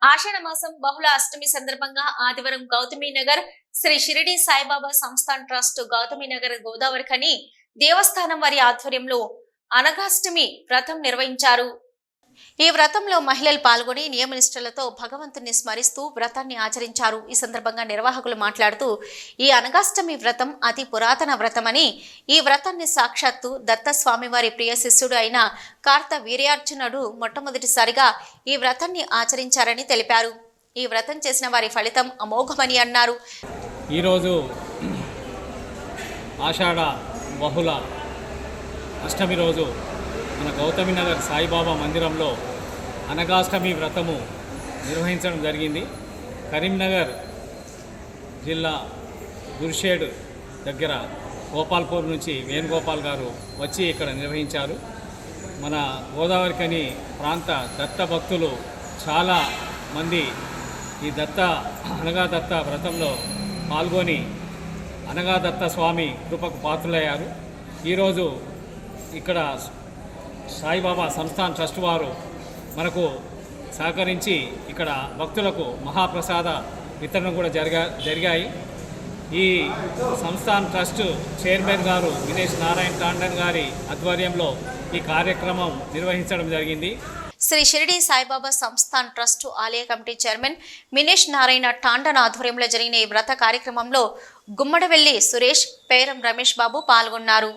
ఆషాఢ మాసం బహుళ అష్టమి సందర్భంగా ఆదివారం గౌతమి నగర్ శ్రీ షిరిడి సాయిబాబా సంస్థాన్ ట్రస్ట్ గౌతమి నగర్ గోదావరి ఖని దేవస్థానం వారి ఆధ్వర్యంలో అనఘాష్టమి వ్రతం నిర్వహించారు. ఈ వ్రతంలో మహిళలు పాల్గొని నియమనిష్టలతో భగవంతుని స్మరిస్తూ వ్రతాన్ని ఆచరించారు. ఈ సందర్భంగా నిర్వాహకులు మాట్లాడుతూ ఈ అనఘాష్టమి వ్రతం అతి పురాతన వ్రతమని, ఈ వ్రతాన్ని సాక్షాత్తు దత్తస్వామి వారి ప్రియ శిష్యుడు అయిన కార్త వీర్యార్జునుడు మొట్టమొదటిసారిగా ఈ వ్రతాన్ని ఆచరించారని తెలిపారు. ఈ వ్రతం చేసిన వారి ఫలితం అమోఘమని అన్నారు. ఈరోజు ఆషాఢ బహుళ అష్టమి రోజు మన గౌతమి నగర్ సాయిబాబా మందిరంలో అనఘాష్టమి వ్రతము నిర్వహించడం జరిగింది. కరీంనగర్ జిల్లా గుర్షేడ్ దగ్గర గోపాల్పూర్ నుంచి వేణుగోపాల్ గారు వచ్చి ఇక్కడ నిర్వహించారు. మన గోదావరి ఖని ప్రాంత దత్త భక్తులు చాలా మంది ఈ అనఘాదత్త వ్రతంలో పాల్గొని అనఘాదత్త స్వామి కృపకు పాత్రులయ్యారు. ఈరోజు ఇక్కడ సాయిబాబా సంస్థాన్ ట్రస్ట్ వారు మనకు సహకరించి ఇక్కడ భక్తులకు మహాప్రసాద వితరణ కూడా జరిగాయి. ఈ సంస్థాన్ ట్రస్ట్ చైర్మన్ గారు వినేష్ నారాయణ్ టాండన్ గారి ఆధ్వర్యంలో ఈ కార్యక్రమం నిర్వహించడం జరిగింది. శ్రీ షిరిడి సాయిబాబా సంస్థాన్ ట్రస్ట్ ఆలయ కమిటీ చైర్మన్ మినేష్ నారాయణ టాండన్ ఆధ్వర్యంలో జరిగిన ఈ వ్రత కార్యక్రమంలో గుమ్మడవెల్లి సురేష్, పేరం రమేష్ బాబు పాల్గొన్నారు.